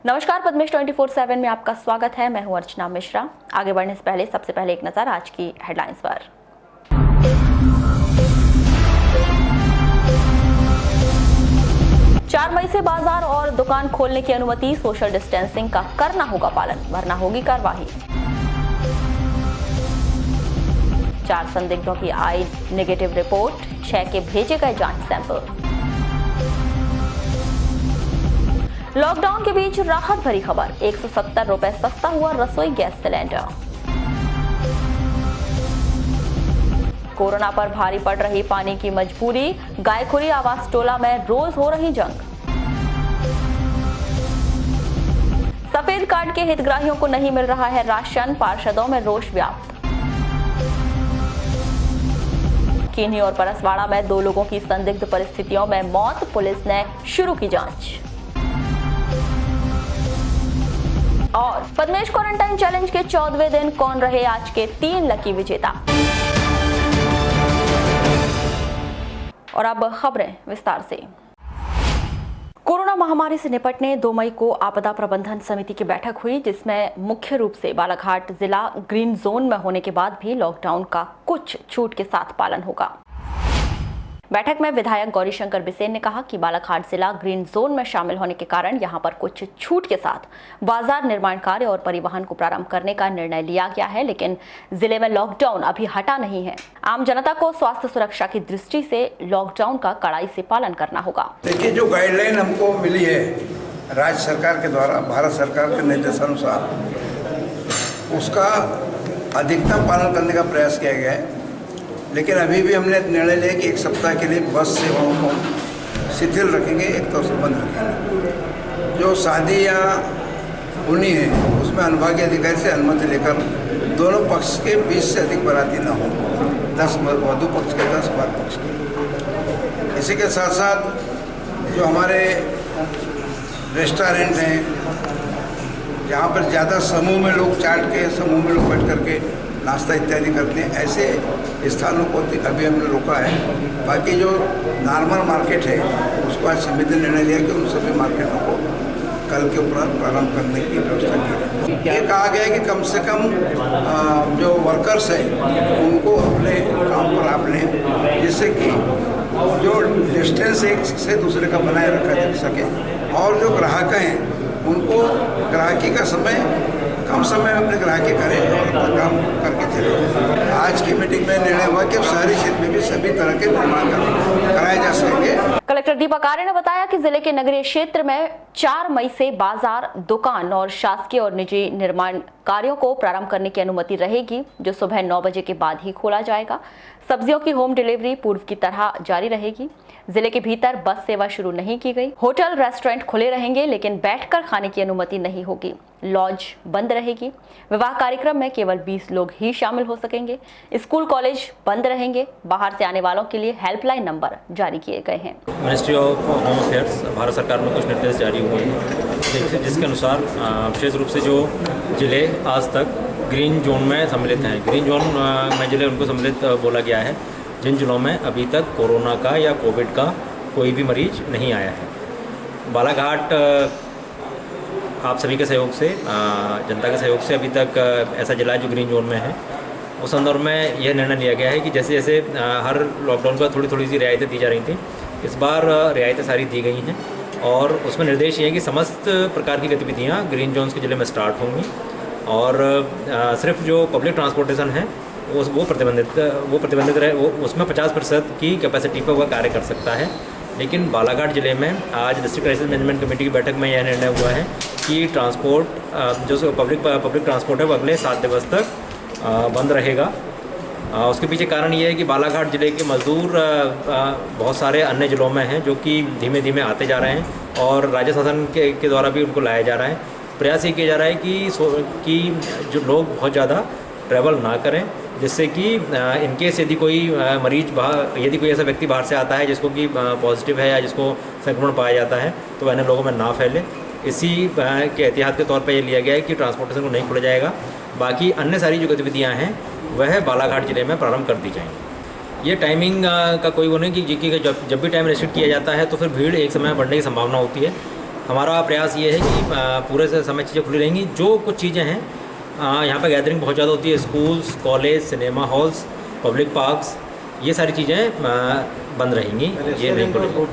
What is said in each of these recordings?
नमस्कार, पद्मेश 24/7 में आपका स्वागत है। मैं हूं अर्चना मिश्रा। आगे बढ़ने से पहले सबसे पहले एक नजर आज की हेडलाइंस पर। 4 मई से बाजार और दुकान खोलने की अनुमति, सोशल डिस्टेंसिंग का करना होगा पालन, वरना होगी कार्रवाई। 4 संदिग्धों की आई नेगेटिव रिपोर्ट, 6 के भेजे गए जांच सैंपल। लॉकडाउन के बीच राहत भरी खबर, 170 रुपए सस्ता हुआ रसोई गैस सिलेंडर। कोरोना पर भारी पड़ रही पानी की मजबूरी, गायखुरी आवास टोला में रोज हो रही जंग। सफेद कार्ड के हितग्राहियों को नहीं मिल रहा है राशन, पार्षदों में रोष व्याप्त। किन्ही और परसवाड़ा में 2 लोगों की संदिग्ध परिस्थितियों में मौत, पुलिस ने शुरू की जांच। और पद्मेश क्वारंटाइन चैलेंज के 14वें दिन कौन रहे आज के 3 लकी विजेता। और अब खबरें विस्तार से। कोरोना महामारी से निपटने 2 मई को आपदा प्रबंधन समिति की बैठक हुई, जिसमें मुख्य रूप से बालाघाट जिला ग्रीन जोन में होने के बाद भी लॉकडाउन का कुछ छूट के साथ पालन होगा। बैठक में विधायक गौरीशंकर बिसेन ने कहा कि बालाघाट जिला ग्रीन जोन में शामिल होने के कारण यहां पर कुछ छूट के साथ बाजार निर्माण कार्य और परिवहन को प्रारंभ करने का निर्णय लिया गया है, लेकिन जिले में लॉकडाउन अभी हटा नहीं है। आम जनता को स्वास्थ्य सुरक्षा की दृष्टि से लॉकडाउन का कड़ाई से पालन करना होगा। देखिए, जो गाइडलाइन हमको मिली है राज्य सरकार के द्वारा, भारत सरकार के निर्देशानुसार, उसका अधिकतम पालन करने का प्रयास किया गया है। लेकिन अभी भी हमने निर्णय लिया कि 1 सप्ताह के लिए बस सेवाओं को शिथिल रखेंगे, एक तौर से बंद रखेंगे। जो शादी या उन्हीं है उसमें अनुभागीय अधिकारी से अनुमति लेकर दोनों पक्ष के 20 से अधिक बाराती न हो, 10 वधू पक्ष के 10 वर पक्ष के। इसी के साथ साथ जो हमारे रेस्टोरेंट हैं, जहाँ पर ज़्यादा समूह में लोग चाट के समूह में लोग बैठ करके नाश्ता इत्यादि करते हैं, ऐसे स्थानों को अभी हमने रोका है। बाकी जो नॉर्मल मार्केट है उसको आज समिति ने निर्णय लिया कि उन सभी मार्केटों को कल के उपरांत प्रारंभ करने की व्यवस्था की है। ये कहा गया है कि कम से कम जो वर्कर्स हैं उनको अपने काम पर आप लें, जिससे कि जो डिस्टेंस एक से दूसरे का बनाए रखा जा सके, और जो ग्राहक हैं उनको ग्राहकी का समय कम समय में अपने ग्राहकी करें और अपना काम करके चले जाएं। आज की मीटिंग में निर्णय हुआ कि शहरी क्षेत्र में भी सभी तरह के निर्माण कराए जा सकेंगे। कलेक्टर दीपक आर्य ने बताया कि जिले के नगरीय क्षेत्र में 4 मई से बाजार, दुकान और शासकीय और निजी निर्माण कार्यों को प्रारंभ करने की अनुमति रहेगी, जो सुबह 9 बजे के बाद ही खोला जाएगा। सब्जियों की होम डिलीवरी पूर्व की तरह जारी रहेगी। जिले के भीतर बस सेवा शुरू नहीं की गई। होटल, रेस्टोरेंट खुले रहेंगे, लेकिन बैठकर खाने की अनुमति नहीं होगी। लॉज बंद रहेगी। विवाह कार्यक्रम में केवल 20 लोग ही शामिल हो सकेंगे। स्कूल, कॉलेज बंद रहेंगे। बाहर से आने वालों के लिए हेल्पलाइन नंबर जारी किए गए हैं। Ministry of home affairs, Bharat सरकार में कुछ निर्देश जारी हुए हैं, जिसके अनुसार विशेष रूप से जो जिले आज तक ग्रीन जोन में सम्मिलित हैं, ग्रीन जोन में जिले उनको सम्मिलित बोला गया है जिन जिलों में अभी तक कोरोना का या कोविड का कोई भी मरीज नहीं आया है। बालाघाट आप सभी के सहयोग से, जनता के सहयोग से अभी तक ऐसा जिला है जो ग्रीन जोन में है। उस संदर्भ में यह निर्णय लिया गया है कि जैसे जैसे हर लॉकडाउन पर थोड़ी थोड़ी सी रियायतें दी जा रही थी, इस बार रियायतें सारी दी गई हैं, और उसमें निर्देश ये है कि समस्त प्रकार की गतिविधियाँ ग्रीन जोन्स के जिले में स्टार्ट होंगी, और सिर्फ जो पब्लिक ट्रांसपोर्टेशन है वो प्रतिबंधित रहे, वो उसमें 50% की कैपेसिटी पर वह कार्य कर सकता है। लेकिन बालाघाट जिले में आज डिस्ट्रिक्ट क्राइसिस मैनेजमेंट कमेटी की बैठक में यह निर्णय हुआ है कि ट्रांसपोर्ट जो पब्लिक ट्रांसपोर्ट है वो अगले 7 दिवस तक बंद रहेगा। उसके पीछे कारण ये है कि बालाघाट जिले के मजदूर बहुत सारे अन्य जिलों में हैं, जो कि धीमे धीमे आते जा रहे हैं, और राज्य शासन के द्वारा भी उनको लाया जा रहा है। प्रयास ये किया जा रहा है कि जो लोग बहुत ज़्यादा ट्रैवल ना करें, जिससे कि इनकेस यदि कोई मरीज यदि कोई ऐसा व्यक्ति बाहर से आता है जिसको कि पॉजिटिव है या जिसको संक्रमण पाया जाता है, तो वह अन्य लोगों में ना फैले। इसी के एहतियात के तौर पर यह लिया गया है कि ट्रांसपोर्टेशन को नहीं खोला जाएगा। बाकी अन्य सारी जो गतिविधियाँ हैं वह बालाघाट जिले में प्रारंभ कर दी जाएंगी। ये टाइमिंग का कोई वो नहीं कि जब भी टाइम रिस्ट्रिक्ट किया जाता है तो फिर भीड़ एक समय बढ़ने की संभावना होती है। हमारा प्रयास ये है कि पूरे से समय चीज़ें खुली रहेंगी। जो कुछ चीज़ें हैं यहाँ पर गैदरिंग बहुत ज़्यादा होती है, schools, college, cinema halls, public parks, ये सारी चीज़ें बंद रहेंगी, ये नहीं खुलेंगी।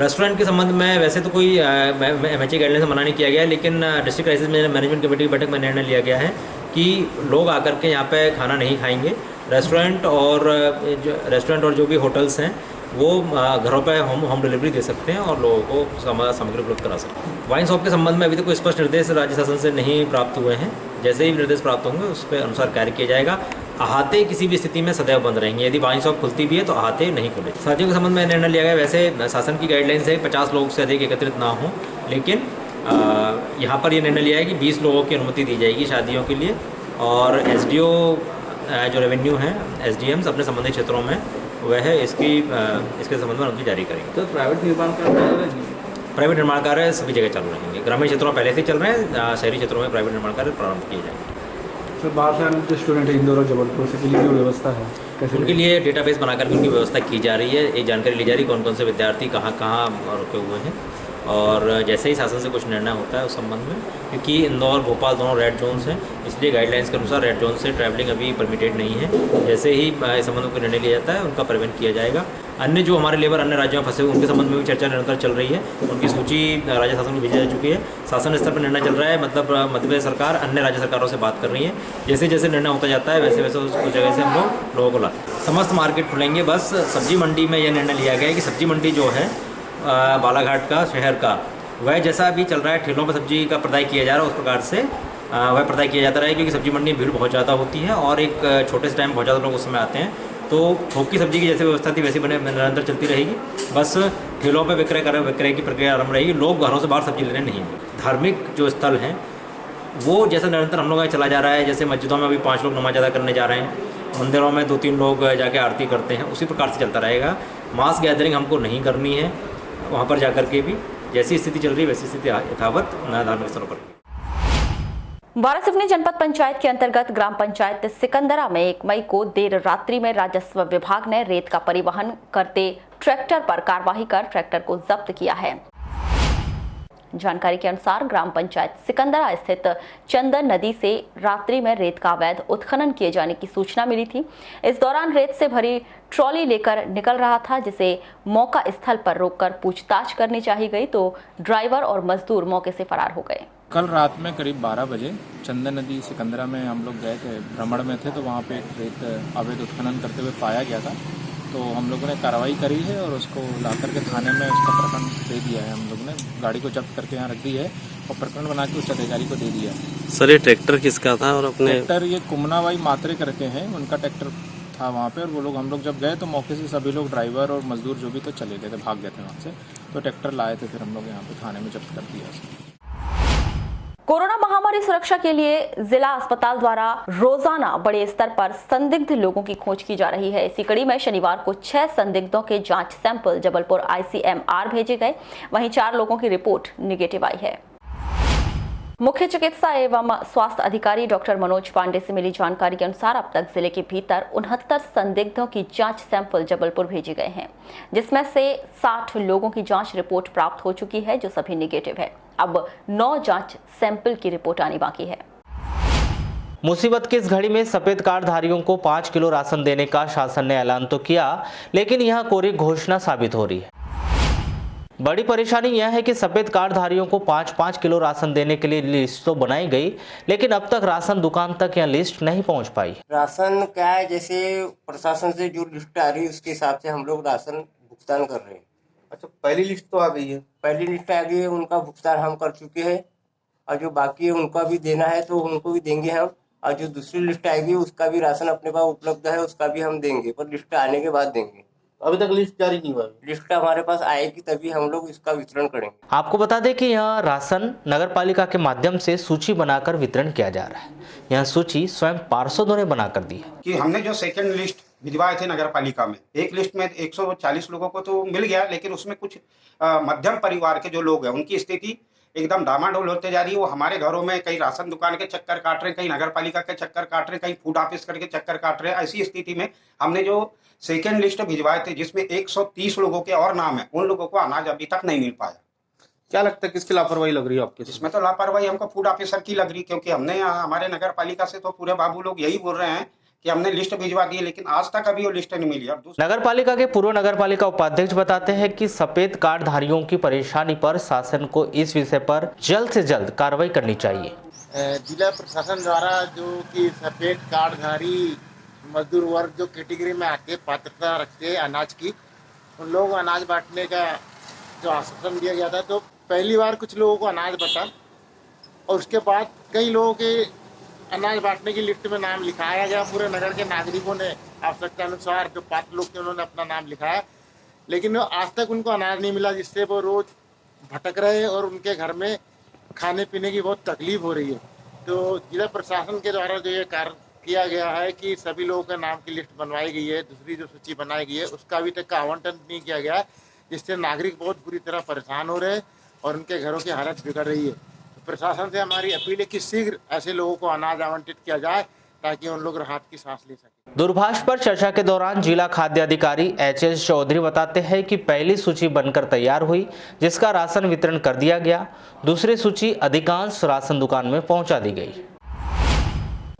रेस्टोरेंट के संबंध में वैसे तो कोई MHA गाइडलाइन से मना नहीं किया गया है, लेकिन डिस्ट्रिक्ट क्राइसिस मैनेजमेंट कमेटी की बैठक में निर्णय लिया गया है कि लोग आकर के यहाँ पे खाना नहीं खाएंगे। रेस्टोरेंट और जो भी होटल्स हैं वो घरों पे होम डिलीवरी दे सकते हैं और लोगों को सामग्री उपलब्ध करा सकते हैं। वाइन शॉप के संबंध में अभी तक कोई स्पष्ट निर्देश राज्य शासन से नहीं प्राप्त हुए हैं। जैसे ही निर्देश प्राप्त होंगे उस पर अनुसार कार्य किया जाएगा। अहाते किसी भी स्थिति में सदैव बंद रहेंगे। यदि वाइन शॉप खुलती भी है तो अहाते नहीं खुले। शादियों के संबंध में निर्णय लिया गया, वैसे शासन की गाइडलाइन है 50 लोग से अधिक एकत्रित ना हो, लेकिन यहाँ पर ये निर्णय लिया है कि 20 लोगों की अनुमति दी जाएगी शादियों के लिए। और SDO जो रेवेन्यू हैं, SDMs अपने संबंधित क्षेत्रों में वह इसके संबंध में अनुमति जारी करेंगे। तो प्राइवेट निर्माण कार्य सभी जगह चालू रहेंगे। ग्रामीण क्षेत्रों में पहले से ही चल रहे हैं, शहरी क्षेत्रों में प्राइवेट निर्माण कार्य प्रारंभ किए जाएंगे। तो बाहर से आने जो स्टूडेंट है इंदौर और जबलपुर से, के लिए जो व्यवस्था है कैसे? उनके लिए डेटाबेस बनाकर उनकी व्यवस्था की जा रही है। एक जानकारी ली जा रही है कौन कौन से विद्यार्थी कहाँ रुके हुए हैं। और जैसे ही शासन से कुछ निर्णय होता है उस संबंध में, क्योंकि इंदौर भोपाल दोनों रेड जोन्स हैं, इसलिए गाइडलाइंस के अनुसार रेड जोन से ट्रैवलिंग अभी परमिटेड नहीं है। जैसे ही इस संबंध में कोई निर्णय लिया जाता है उनका प्रिवेंट किया जाएगा। अन्य जो हमारे लेबर अन्य राज्यों में फंसे हुए उनके संबंध में भी चर्चा निरंतर चल रही है। उनकी सूची राज्य शासन को भेजी जा चुकी है। शासन स्तर पर निर्णय चल रहा है, मतलब मध्य प्रदेश सरकार अन्य राज्य सरकारों से बात कर रही है। जैसे जैसे निर्णय होता जाता है वैसे वैसे उस जगह से हम लोगों को लाते हैं। समस्त मार्केट खुलेंगे। बस सब्जी मंडी में यह निर्णय लिया गया है कि सब्जी मंडी जो है बालाघाट का, शहर का, वह जैसा अभी चल रहा है ठेलों पर सब्जी का प्रदाय किया जा रहा है उस प्रकार से वह प्रदाय किया जाता रहा है, क्योंकि सब्जी मंडी में भीड़ बहुत ज़्यादा होती है और एक छोटे से टाइम बहुत ज़्यादा लोग उस समय आते हैं। तो थोक की सब्जी की जैसे व्यवस्था थी वैसी निरंतर चलती रहेगी। बस ठेलों पर विक्रय की प्रक्रिया आरंभ रहेगी। लोग घरों से बाहर सब्जी लेने नहीं आएंगे। धार्मिक जो स्थल हैं वो जैसा निरंतर हम लोग चला जा रहा है, जैसे मस्जिदों में अभी 5 लोग नमाज अदा करने जा रहे हैं, मंदिरों में 2-3 लोग जाके आरती करते हैं, उसी प्रकार से चलता रहेगा। मास गैदरिंग हमको नहीं करनी है वहाँ पर जाकर के भी। जैसी स्थिति चल रही है वैसी स्थिति यथावत धार्मिक स्थलों पर। वारासिवनी जनपद पंचायत के अंतर्गत ग्राम पंचायत सिकंदरा में 1 मई को देर रात्रि में राजस्व विभाग ने रेत का परिवहन करते ट्रैक्टर पर कार्रवाई कर ट्रैक्टर को जब्त किया है। जानकारी के अनुसार ग्राम पंचायत सिकंदरा स्थित चंदन नदी से रात्रि में रेत का अवैध उत्खनन किए जाने की सूचना मिली थी। इस दौरान रेत से भरी ट्रॉली लेकर निकल रहा था, जिसे मौका स्थल पर रोककर पूछताछ करनी चाहिए गई तो ड्राइवर और मजदूर मौके से फरार हो गए। कल रात में करीब 12 बजे चंदन नदी सिकंदरा में हम लोग गए थे, भ्रमण में थे, तो वहाँ पे एक रेत अवैध उत्खनन करते हुए पाया गया था। तो हम लोगों ने कार्रवाई करी है और उसको ला करके थाने में उसका प्रकरण दे दिया है। हम लोगों ने गाड़ी को जब्त करके यहाँ रख दी है और प्रकरण बना के उच्च अधिकारी को दे दिया है। सर ये ट्रैक्टर किसका था? और अपने ट्रैक्टर ये कुमनाबाई मात्रे करके हैं, उनका ट्रैक्टर था वहाँ पे। और वो लोग, हम लोग जब गए तो मौके से सभी लोग, ड्राइवर और मजदूर जो भी तो चले गए थे, भाग गए थे वहाँ से। तो ट्रैक्टर लाए थे, फिर हम लोग यहाँ पे थाने में जब्त कर दिया उसको। कोरोना महामारी सुरक्षा के लिए जिला अस्पताल द्वारा रोजाना बड़े स्तर पर संदिग्ध लोगों की खोज की जा रही है। इसी कड़ी में शनिवार को 6 संदिग्धों के जांच सैंपल जबलपुर ICMR भेजे गए, वहीं 4 लोगों की रिपोर्ट निगेटिव आई है। मुख्य चिकित्सा एवं स्वास्थ्य अधिकारी डॉक्टर मनोज पांडे से मिली जानकारी के अनुसार अब तक जिले के भीतर 69 संदिग्धों की जांच सैंपल जबलपुर भेजे गए हैं, जिसमें से 60 लोगों की जांच रिपोर्ट प्राप्त हो चुकी है, जो सभी निगेटिव है। अब 9 जांच सैंपल की रिपोर्ट आनी बाकी है। मुसीबत की इस घड़ी में सफेद कार्ड धारियों को 5 किलो राशन देने का शासन ने ऐलान तो किया, लेकिन यह कोरी घोषणा साबित हो रही है। बड़ी परेशानी यह है कि सफेद कार्ड धारियों को 5-5 किलो राशन देने के लिए लिस्ट तो बनाई गई, लेकिन अब तक राशन दुकान तक यह लिस्ट नहीं पहुंच पाई। राशन क्या है, जैसे प्रशासन से जो लिस्ट आ रही है उसके हिसाब से हम लोग राशन भुगतान कर रहे हैं। अच्छा, पहली लिस्ट तो आ गई है? पहली लिस्ट आ गई है, उनका भुगतान हम कर चुके हैं और जो बाकी है उनका भी देना है तो उनको भी देंगे हम। और जो दूसरी लिस्ट आएगी उसका भी राशन अपने पास उपलब्ध है, उसका भी हम देंगे, पर लिस्ट आने के बाद देंगे। अभी तक लिस्ट जारी नहीं हुआ? लिस्ट हमारे पास आएगी तभी हम लोग इसका वितरण करेंगे। आपको बता दें कि यह राशन नगरपालिका के माध्यम से सूची बनाकर वितरण किया जा रहा है। यह सूची स्वयं पार्षदों ने बनाकर दी है। कि हमने जो सेकंड लिस्ट भिजवाए थे नगरपालिका में, एक लिस्ट में 140 लोगों को तो मिल गया, लेकिन उसमें कुछ मध्यम परिवार के जो लोग हैं उनकी स्थिति एकदम डामाडोल होते जा रही है। वो हमारे घरों में कहीं राशन दुकान के चक्कर काट रहे हैं, कहीं नगरपालिका के चक्कर काट रहे हैं, कहीं फूड ऑफिस करके चक्कर काट रहे हैं। ऐसी स्थिति में हमने जो सेकेंड लिस्ट भिजवाए थे जिसमें 130 लोगों के और नाम है, उन लोगों को अनाज अभी तक नहीं मिल पाया। क्या लगता है किसकी लापरवाही लग रही है आपके? इसमें तो लापरवाही हमको फूड ऑफिसर की लग रही, क्योंकि हमने हमारे नगर पालिका से तो पूरे बाबू लोग यही बोल रहे हैं कि हमने लिस्ट भिजवा दी, लेकिन आज तक अभी वो लिस्ट नहीं मिली। और नगर पालिका के पूर्व नगर पालिका उपाध्यक्ष बताते हैं कि सफेद कार्ड धारियों की परेशानी पर शासन को इस विषय पर जल्द से जल्द कार्रवाई करनी चाहिए। जिला प्रशासन द्वारा जो कि सफेद कार्डधारी मजदूर वर्ग जो कैटेगरी में आके पात्रता रखते अनाज की, उन लोगों को अनाज बांटने का जो आश्वासन दिया गया था, तो पहली बार कुछ लोगों को अनाज बटा और उसके बाद कई लोगों के अनाज बांटने की लिस्ट में नाम लिखाया गया। पूरे नगर के नागरिकों ने आवश्यकता अनुसार जो पात्र लोग थे उन्होंने अपना नाम लिखाया, लेकिन आज तक उनको अनाज नहीं मिला, जिससे वो रोज भटक रहे और उनके घर में खाने पीने की बहुत तकलीफ हो रही है। तो जिला प्रशासन के द्वारा जो ये कार्य किया गया है कि सभी लोगों के नाम की लिस्ट बनवाई गई है, दूसरी जो सूची बनाई गई है उसका अभी तक का आवंटन नहीं किया गया है, जिससे नागरिक बहुत बुरी तरह परेशान हो रहे हैं और उनके घरों की हालत बिगड़ रही है। तो प्रशासन से हमारी अपील है कि शीघ्र ऐसे लोगों को अनाज आवंटित किया जाए ताकि उन लोग राहत की सांस ले सकें। दूरभाष पर चर्चा के दौरान जिला खाद्य अधिकारी एच.एस. चौधरी बताते हैं कि पहली सूची बनकर तैयार हुई, जिसका राशन वितरण कर दिया गया। दूसरी सूची अधिकांश राशन दुकान में पहुंचा दी गई।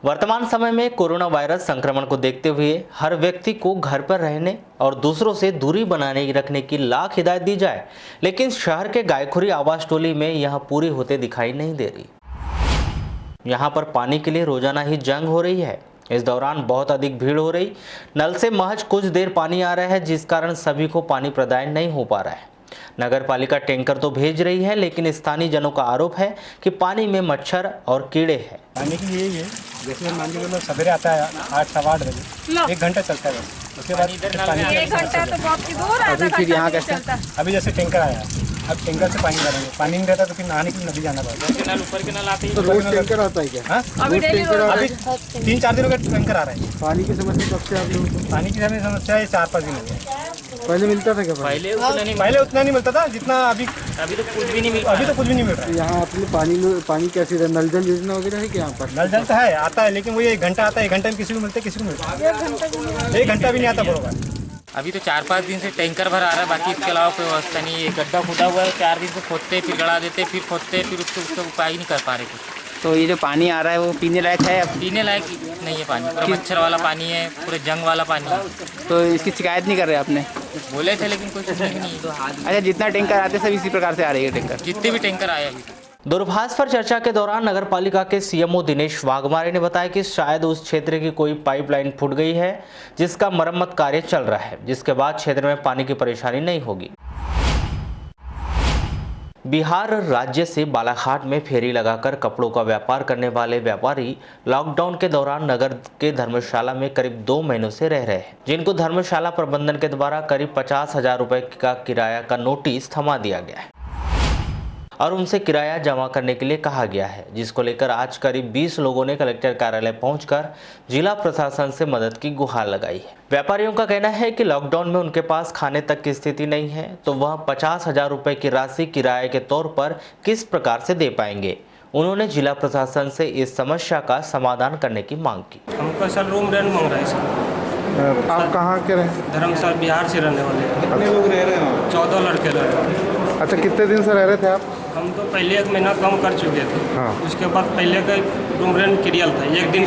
वर्तमान समय में कोरोना वायरस संक्रमण को देखते हुए हर व्यक्ति को घर पर रहने और दूसरों से दूरी बनाए रखने की लाख हिदायत दी जाए, लेकिन शहर के गायखुरी आवास टोली में यह पूरी होते दिखाई नहीं दे रही। यहाँ पर पानी के लिए रोजाना ही जंग हो रही है। इस दौरान बहुत अधिक भीड़ हो रही। नल से महज कुछ देर पानी आ रहा है, जिस कारण सभी को पानी प्रदान नहीं हो पा रहा है। नगर पालिका टैंकर तो भेज रही है, लेकिन स्थानीय जनों का आरोप है कि पानी में मच्छर और कीड़े हैं। पानी की यही है, जैसे मान लीजिए सवेरे आता है 8 सवा 8 बजे, 1 घंटा चलता है, उसके बाद पानी 1 घंटा तो बहुत ही दूर है। अभी फिर यहाँ कैसे? अभी जैसे टैंकर आया, अब टैंकर से पानी भरेंगे, पानी नहीं रहता तो फिर नहाने के लिए नदी जाना पड़ता है। ऊपर के नल आते हैं तो रोज टैंकर आता है क्या? अभी 3-4 दिनों का टैंकर आ रहा है। पानी की समस्या कब से आप लोगों को? पानी की समस्या है 4-5 दिन हो गए। पहले मिलता था क्या? पहले उतना नहीं मिलता था जितना अभी तो कुछ भी नहीं मिल रहा है। यहाँ अपने पानी कैसे रहता? नल जल योजना वगैरह है क्या यहाँ पर? नल जल तो है, आता है, लेकिन वो 1 घंटा आता है, 1 घंटे में किसी को मिलता है, किसी को मिलता है 1 घंटा भी नहीं आता बरोबर। अभी तो 4-5 दिन से टैंकर भर आ रहा है, बाकी इसके अलावा कोई व्यवस्था नहीं है। गड्ढा खुदा हुआ है, 4 दिन से खोदते फिर गड़ा देते, फिर खोदते, फिर उसका उपाय नहीं कर पा रहे कुछ। तो ये जो पानी आ रहा है वो पीने लायक है? पीने लायक नहीं है पानी, पूरा मच्छर वाला पानी है, पूरे जंग वाला पानी है। तो इसकी शिकायत नहीं कर रहे आपने? बोले थे लेकिन कोई सुनने नहीं। अच्छा, जितना टैंकर आते सब इसी प्रकार से आ रही है टैंकर? जितने भी टैंकर आए अभी। दूरभाष पर चर्चा के दौरान नगर पालिका के सीएमओ दिनेश वाघमारे ने बताया कि शायद उस क्षेत्र की कोई पाइपलाइन फूट गई है, जिसका मरम्मत कार्य चल रहा है, जिसके बाद क्षेत्र में पानी की परेशानी नहीं होगी। बिहार राज्य से बालाघाट में फेरी लगाकर कपड़ों का व्यापार करने वाले व्यापारी लॉकडाउन के दौरान नगर के धर्मशाला में करीब 2 महीनों से रह रहे हैं, जिनको धर्मशाला प्रबंधन के द्वारा करीब 50,000 रुपए का किराया का नोटिस थमा दिया गया है और उनसे किराया जमा करने के लिए कहा गया है, जिसको लेकर आज करीब 20 लोगों ने कलेक्टर कार्यालय पहुंचकर जिला प्रशासन से मदद की गुहार लगाई है। व्यापारियों का कहना है कि लॉकडाउन में उनके पास खाने तक की स्थिति नहीं है, तो वह 50,000 रुपए की राशि किराए के तौर पर किस प्रकार से दे पाएंगे। उन्होंने जिला प्रशासन से इस समस्या का समाधान करने की मांग की। हमको सर रूम रेंट मांग रहा है सर। आप कहाँ के रहे? धर्मशाला बिहार से रहने वाले। कितने लोग रह रहे हैं? 14 लड़के रह रहे हैं। अच्छा, कितने दिन से रह रहे थे आप? हम तो पहले 1 महीना कम कर चुके थे। हाँ। उसके बाद पहले का रूम रेंट क्लियर था, एक दिन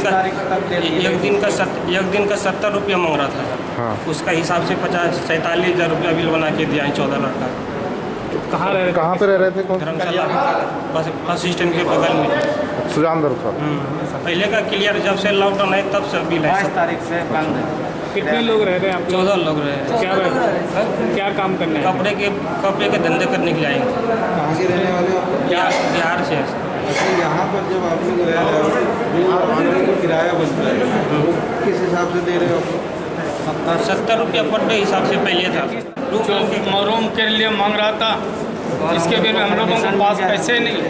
का 70 रुपया मांग रहा था। हाँ। उसका हिसाब से 47,000 रुपया बिल बना के दिया है 14 लड़का। कहाँ पे रह रहे थे? धर्मशाला बस स्टैंड के बगल में सुजानदर का। पहले का क्लियर, जब से लॉकडाउन है तब से बिल है। 22 तारीख से बंद है। कितने लोग रह रहे हैं आप? 14 लोग रहे हैं। क्या काम करने? कपड़े के धंधे करने के लिए आए थे। कहाँ से रहने वाले हो? बिहार से। अच्छा, यहाँ पर जब आप लोग रह रहे हो तो किराया बनता है, किस हिसाब से दे रहे हो? 70 रुपया पर डे हिसाब से पहले था। रूम के लिए मांग रहा था, इसके लिए हम लोगों के पास पैसे नहीं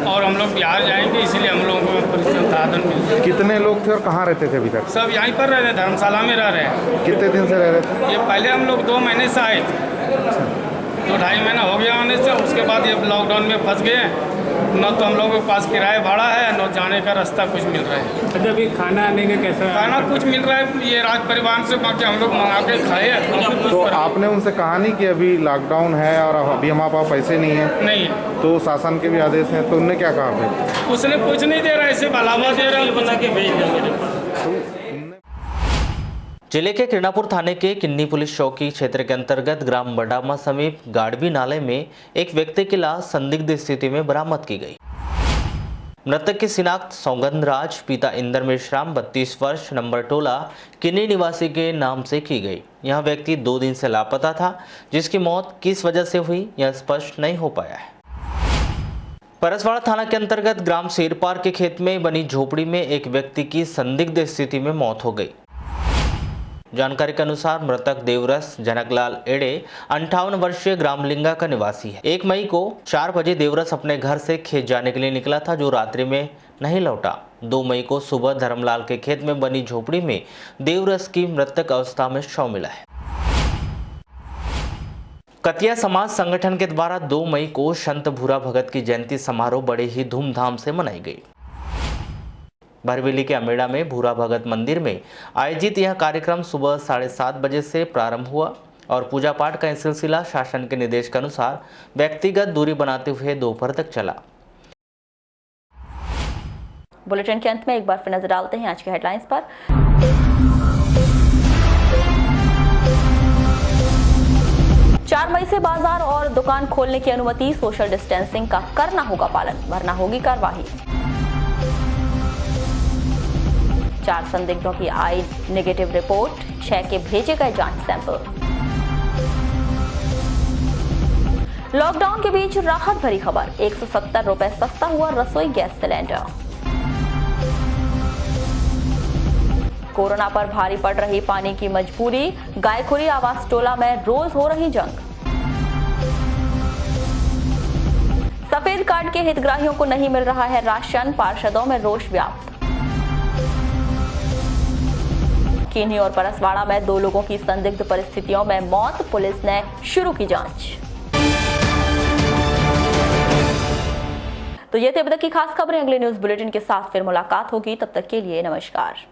और हम लोग बिहार जाएंगे, इसीलिए हम लोगों को संसाधन मिल। कितने लोग थे और कहाँ रहते थे अभी तक? सब यहीं पर रह रहे, धर्मशाला में रह रहे हैं। कितने दिन से रह रहे थे? ये पहले हम लोग 2 महीने से आए थे। 2-2.5 महीना हो गया आने से। उसके बाद ये लॉकडाउन में फंस गए हैं। न तो हम लोगों के पास किराया भाड़ा है, न जाने का रास्ता कुछ मिल रहा है। अच्छा, अभी खाना आने का कैसा? खाना कुछ मिल रहा है, ये राज परिवार से, बाकी हम लोग मंगा के खाए। तो आपने उनसे कहा नहीं कि अभी लॉकडाउन है और अभी हमारे पास पैसे नहीं है? नहीं है। तो शासन के भी आदेश हैं, तो उनने क्या कहा फिर? उसने कुछ नहीं दे रहा, ऐसे भलावा दे रहा है, बना के भेज दिया मेरे पास। जिले के किरणापुर थाने के किन्नी पुलिस चौकी क्षेत्र के अंतर्गत ग्राम बडामा समीप गाड़वी नाले में एक व्यक्ति की लाश संदिग्ध स्थिति में बरामद की गई। मृतक की शिनाख्त सौगंध राज पिता इंदर मेश्राम 32 वर्ष नंबर टोला किन्नी निवासी के नाम से की गई। यह व्यक्ति 2 दिन से लापता था, जिसकी मौत किस वजह से हुई यह स्पष्ट नहीं हो पाया है। परसवाड़ा थाना के अंतर्गत ग्राम शेरपार के खेत में बनी झोपड़ी में एक व्यक्ति की संदिग्ध स्थिति में मौत हो गई। जानकारी के अनुसार मृतक देवरस जनकलाल एड़े 58 वर्षीय ग्रामलिंगा का निवासी है। 1 मई को 4 बजे देवरस अपने घर से खेत जाने के लिए निकला था, जो रात्रि में नहीं लौटा। 2 मई को सुबह धर्मलाल के खेत में बनी झोपड़ी में देवरस की मृतक अवस्था में शव मिला है। कतिया समाज संगठन के द्वारा 2 मई को संत भूरा भगत की जयंती समारोह बड़े ही धूमधाम से मनाई गई। भरवेली के अमेड़ा में भूरा भगत मंदिर में आयोजित यह कार्यक्रम सुबह 7:30 बजे से प्रारंभ हुआ और पूजा पाठ का सिलसिला शासन के निर्देश के अनुसार व्यक्तिगत दूरी बनाते हुए दोपहर तक चला। बुलेटिन के अंत में एक बार फिर नजर डालते हैं आज के हेडलाइंस पर। चार मई से बाजार और दुकान खोलने की अनुमति, सोशल डिस्टेंसिंग का करना होगा पालन, वरना होगी कार्रवाई। 4 संदिग्धों की आई नेगेटिव रिपोर्ट, 6 के भेजे गए जांच सैंपल। लॉकडाउन के बीच राहत भरी खबर, 170 रुपए सस्ता हुआ रसोई गैस सिलेंडर। कोरोना पर भारी पड़ रही पानी की मजबूरी, गायखुरी आवास टोला में रोज हो रही जंग। सफेद कार्ड के हितग्राहियों को नहीं मिल रहा है राशन, पार्षदों में रोष व्याप्त। किन्ही और परसवाड़ा में 2 लोगों की संदिग्ध परिस्थितियों में मौत, पुलिस ने शुरू की जांच। तो ये थे अब तक की खास खबरें। अगले न्यूज बुलेटिन के साथ फिर मुलाकात होगी, तब तक के लिए नमस्कार।